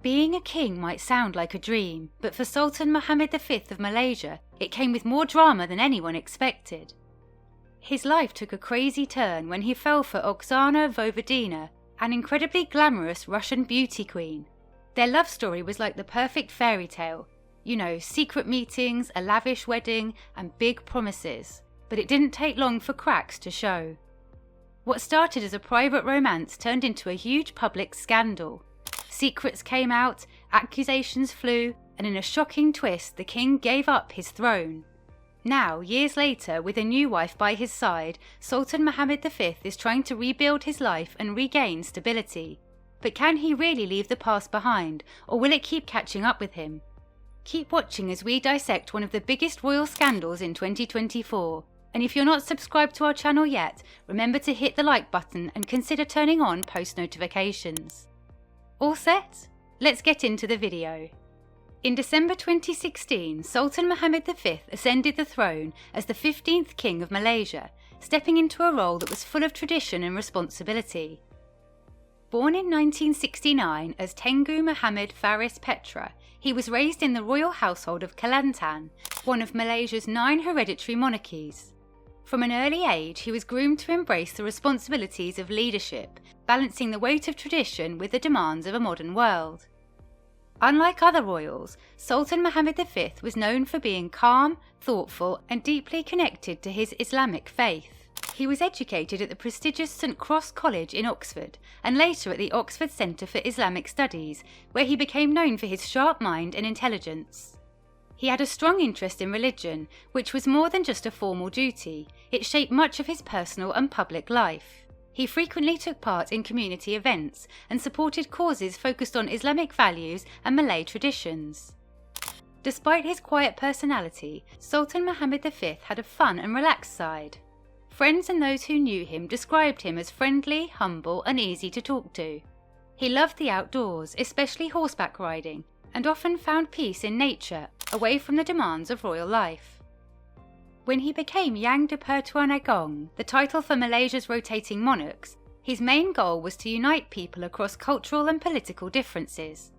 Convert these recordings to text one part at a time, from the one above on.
Being a king might sound like a dream, but for Sultan Muhammad V of Malaysia, it came with more drama than anyone expected. His life took a crazy turn when he fell for Oskana Voevodina, an incredibly glamorous Russian beauty queen. Their love story was like the perfect fairy tale. You know, secret meetings, a lavish wedding, and big promises. But it didn't take long for cracks to show. What started as a private romance turned into a huge public scandal. Secrets came out, accusations flew, and in a shocking twist, the king gave up his throne. Now, years later, with a new wife by his side, Sultan Muhammad V is trying to rebuild his life and regain stability. But can he really leave the past behind, or will it keep catching up with him? Keep watching as we dissect one of the biggest royal scandals in 2024. And if you're not subscribed to our channel yet, remember to hit the like button and consider turning on post notifications. All set? Let's get into the video. In December 2016, Sultan Muhammad V ascended the throne as the 15th King of Malaysia, stepping into a role that was full of tradition and responsibility. Born in 1969 as Tengku Muhammad Faris Petra, he was raised in the royal household of Kelantan, one of Malaysia's 9 hereditary monarchies. From an early age, he was groomed to embrace the responsibilities of leadership, balancing the weight of tradition with the demands of a modern world. Unlike other royals, Sultan Muhammad V was known for being calm, thoughtful, and deeply connected to his Islamic faith. He was educated at the prestigious St Cross College in Oxford, and later at the Oxford Centre for Islamic Studies, where he became known for his sharp mind and intelligence. He had a strong interest in religion, which was more than just a formal duty. It shaped much of his personal and public life. He frequently took part in community events and supported causes focused on Islamic values and Malay traditions. Despite his quiet personality, Sultan Muhammad V had a fun and relaxed side. Friends and those who knew him described him as friendly, humble, and easy to talk to. He loved the outdoors, especially horseback riding, and often found peace in nature, away from the demands of royal life. When he became Yang di Pertuan Agong, the title for Malaysia's rotating monarchs, his main goal was to unite people across cultural and political differences.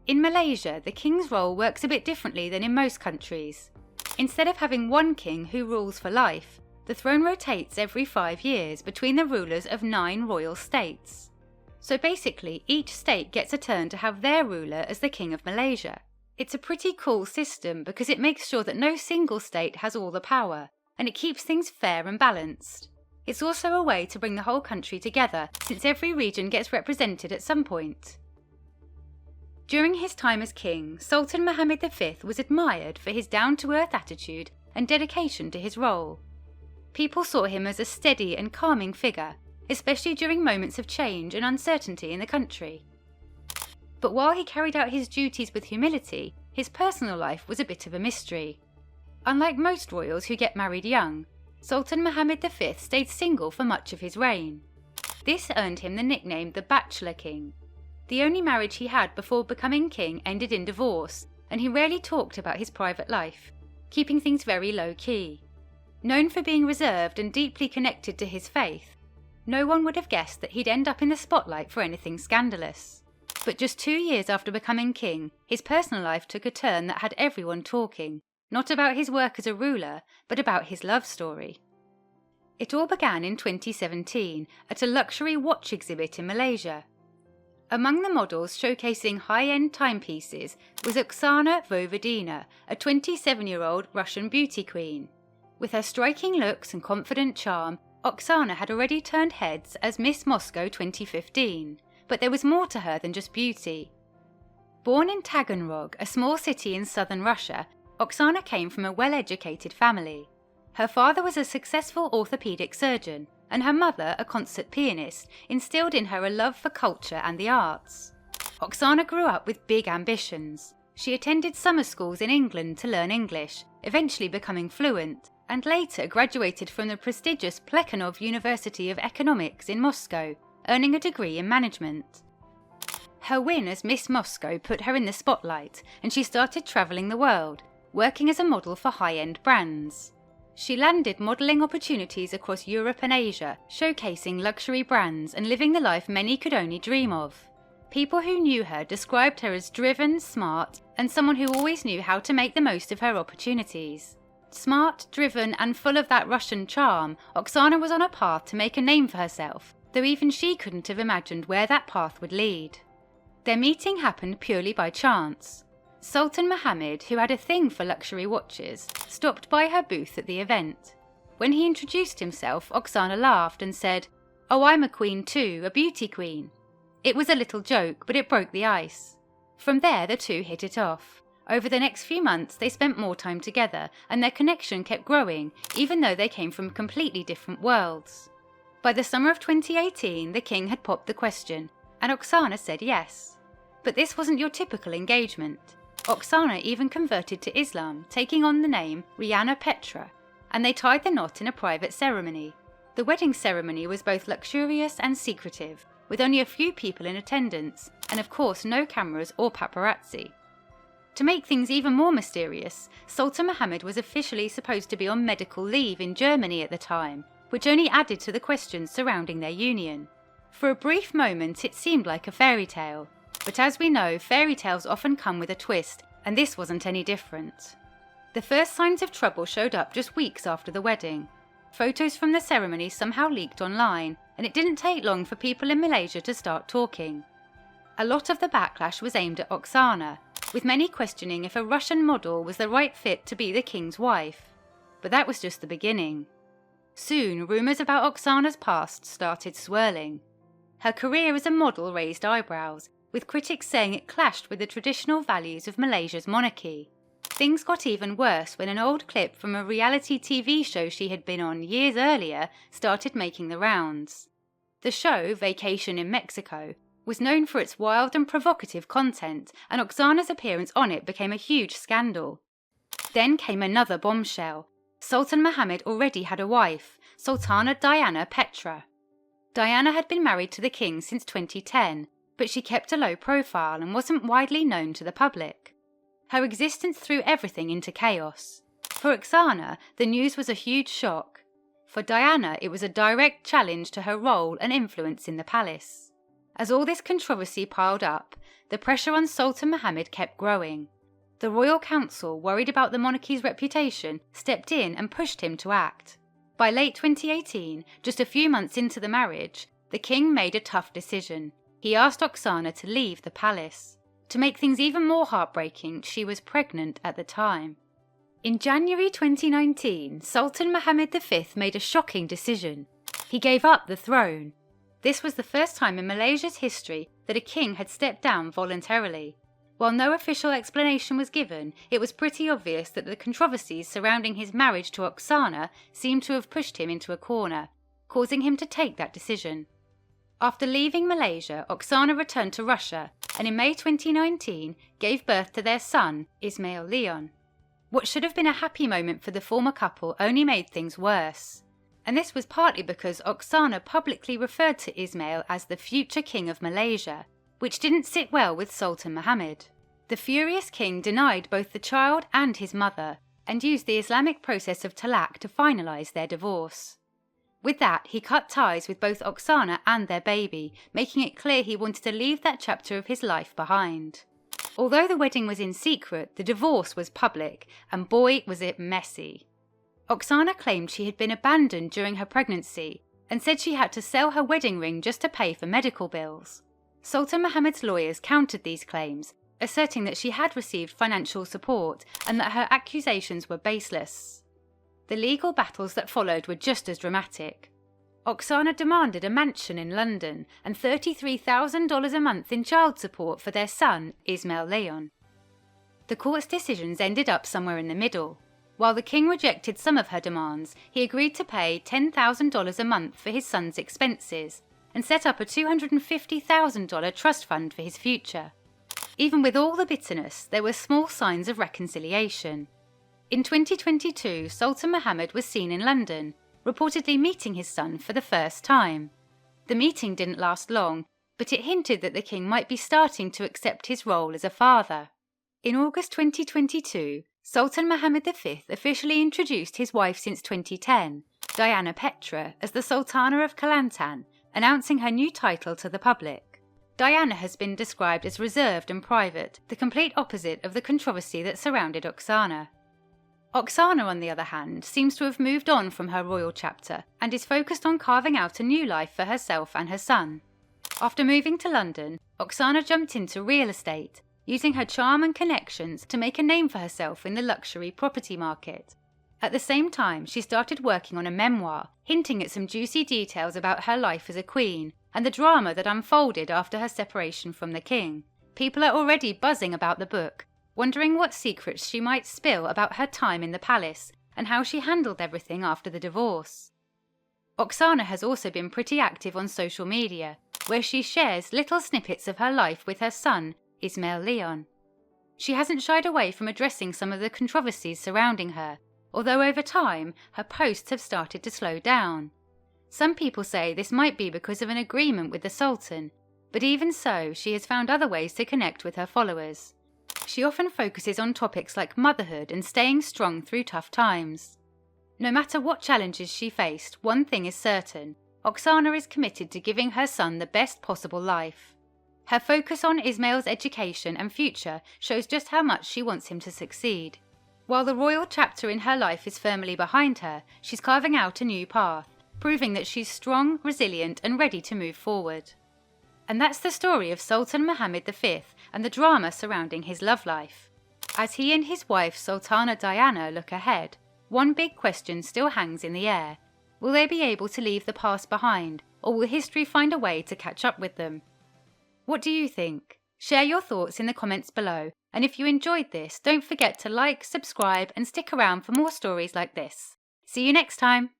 In Malaysia, the king's role works a bit differently than in most countries. Instead of having one king who rules for life, the throne rotates every 5 years between the rulers of 9 royal states. So basically, each state gets a turn to have their ruler as the King of Malaysia. It's a pretty cool system because it makes sure that no single state has all the power, and it keeps things fair and balanced. It's also a way to bring the whole country together, since every region gets represented at some point. During his time as king, Sultan Muhammad V was admired for his down-to-earth attitude and dedication to his role. People saw him as a steady and calming figure, especially during moments of change and uncertainty in the country. But while he carried out his duties with humility, his personal life was a bit of a mystery. Unlike most royals who get married young, Sultan Muhammad V stayed single for much of his reign. This earned him the nickname the Bachelor King. The only marriage he had before becoming king ended in divorce, and he rarely talked about his private life, keeping things very low-key. Known for being reserved and deeply connected to his faith, no one would have guessed that he'd end up in the spotlight for anything scandalous. But just 2 years after becoming king, his personal life took a turn that had everyone talking, not about his work as a ruler, but about his love story. It all began in 2017 at a luxury watch exhibit in Malaysia. Among the models showcasing high-end timepieces was Oskana Voevodina, a 27-year-old Russian beauty queen. With her striking looks and confident charm, Oxana had already turned heads as Miss Moscow 2015, but there was more to her than just beauty. Born in Taganrog, a small city in southern Russia, Oxana came from a well-educated family. Her father was a successful orthopedic surgeon, and her mother, a concert pianist, instilled in her a love for culture and the arts. Oxana grew up with big ambitions. She attended summer schools in England to learn English, eventually becoming fluent, and later graduated from the prestigious Plekhanov University of Economics in Moscow, earning a degree in management. Her win as Miss Moscow put her in the spotlight, and she started travelling the world, working as a model for high-end brands. She landed modelling opportunities across Europe and Asia, showcasing luxury brands and living the life many could only dream of. People who knew her described her as driven, smart, and someone who always knew how to make the most of her opportunities. Smart, driven, and full of that Russian charm, Oxana was on a path to make a name for herself, though even she couldn't have imagined where that path would lead. Their meeting happened purely by chance. Sultan Muhammad, who had a thing for luxury watches, stopped by her booth at the event. When he introduced himself, Oxana laughed and said, "Oh, I'm a queen too, a beauty queen." It was a little joke, but it broke the ice. From there, the two hit it off. Over the next few months, they spent more time together, and their connection kept growing, even though they came from completely different worlds. By the summer of 2018, the king had popped the question, and Oxana said yes. But this wasn't your typical engagement. Oxana even converted to Islam, taking on the name Rihanna Petra, and they tied the knot in a private ceremony. The wedding ceremony was both luxurious and secretive, with only a few people in attendance, and of course no cameras or paparazzi. To make things even more mysterious, Sultan Muhammad was officially supposed to be on medical leave in Germany at the time, which only added to the questions surrounding their union. For a brief moment it seemed like a fairy tale, but as we know, fairy tales often come with a twist, and this wasn't any different. The first signs of trouble showed up just weeks after the wedding. Photos from the ceremony somehow leaked online, and it didn't take long for people in Malaysia to start talking. A lot of the backlash was aimed at Oxana, with many questioning if a Russian model was the right fit to be the king's wife. But that was just the beginning. Soon, rumours about Oxana's past started swirling. Her career as a model raised eyebrows, with critics saying it clashed with the traditional values of Malaysia's monarchy. Things got even worse when an old clip from a reality TV show she had been on years earlier started making the rounds. The show, Vacation in Mexico, was known for its wild and provocative content, and Oxana's appearance on it became a huge scandal. Then came another bombshell. Sultan Muhammad already had a wife, Sultana Diana Petra. Diana had been married to the king since 2010, but she kept a low profile and wasn't widely known to the public. Her existence threw everything into chaos. For Oxana, the news was a huge shock. For Diana, it was a direct challenge to her role and influence in the palace. As all this controversy piled up, the pressure on Sultan Muhammad kept growing. The royal council, worried about the monarchy's reputation, stepped in and pushed him to act. By late 2018, just a few months into the marriage, the king made a tough decision. He asked Oxana to leave the palace. To make things even more heartbreaking, she was pregnant at the time. In January 2019, Sultan Muhammad V made a shocking decision. He gave up the throne. This was the first time in Malaysia's history that a king had stepped down voluntarily. While no official explanation was given, it was pretty obvious that the controversies surrounding his marriage to Oxana seemed to have pushed him into a corner, causing him to take that decision. After leaving Malaysia, Oxana returned to Russia and in May 2019 gave birth to their son, Ismail Leon. What should have been a happy moment for the former couple only made things worse. And this was partly because Oxana publicly referred to Ismail as the future king of Malaysia, which didn't sit well with Sultan Muhammad. The furious king denied both the child and his mother, and used the Islamic process of talaq to finalise their divorce. With that, he cut ties with both Oxana and their baby, making it clear he wanted to leave that chapter of his life behind. Although the wedding was in secret, the divorce was public, and boy was it messy. Oxana claimed she had been abandoned during her pregnancy, and said she had to sell her wedding ring just to pay for medical bills. Sultan Muhammad's lawyers countered these claims, asserting that she had received financial support and that her accusations were baseless. The legal battles that followed were just as dramatic. Oxana demanded a mansion in London and $33,000 a month in child support for their son, Ismail Leon. The court's decisions ended up somewhere in the middle. While the king rejected some of her demands, he agreed to pay $10,000 a month for his son's expenses and set up a $250,000 trust fund for his future. Even with all the bitterness, there were small signs of reconciliation. In 2022, Sultan Muhammad was seen in London, reportedly meeting his son for the first time. The meeting didn't last long, but it hinted that the king might be starting to accept his role as a father. In August 2022, Sultan Muhammad V officially introduced his wife since 2010, Diana Petra, as the Sultana of Kelantan, announcing her new title to the public. Diana has been described as reserved and private, the complete opposite of the controversy that surrounded Oxana. Oxana, on the other hand, seems to have moved on from her royal chapter and is focused on carving out a new life for herself and her son. After moving to London, Oxana jumped into real estate, using her charm and connections to make a name for herself in the luxury property market. At the same time, she started working on a memoir, hinting at some juicy details about her life as a queen and the drama that unfolded after her separation from the king. People are already buzzing about the book, wondering what secrets she might spill about her time in the palace and how she handled everything after the divorce. Oxana has also been pretty active on social media, where she shares little snippets of her life with her son, Ismail Leon. She hasn't shied away from addressing some of the controversies surrounding her, although over time her posts have started to slow down. Some people say this might be because of an agreement with the Sultan, but even so, she has found other ways to connect with her followers. She often focuses on topics like motherhood and staying strong through tough times. No matter what challenges she faced, one thing is certain: Oxana is committed to giving her son the best possible life. Her focus on Ismail's education and future shows just how much she wants him to succeed. While the royal chapter in her life is firmly behind her, she's carving out a new path, proving that she's strong, resilient, and ready to move forward. And that's the story of Sultan Muhammad V and the drama surrounding his love life. As he and his wife Sultana Diana look ahead, one big question still hangs in the air. Will they be able to leave the past behind, or will history find a way to catch up with them? What do you think? Share your thoughts in the comments below, and if you enjoyed this, don't forget to like, subscribe, and stick around for more stories like this. See you next time!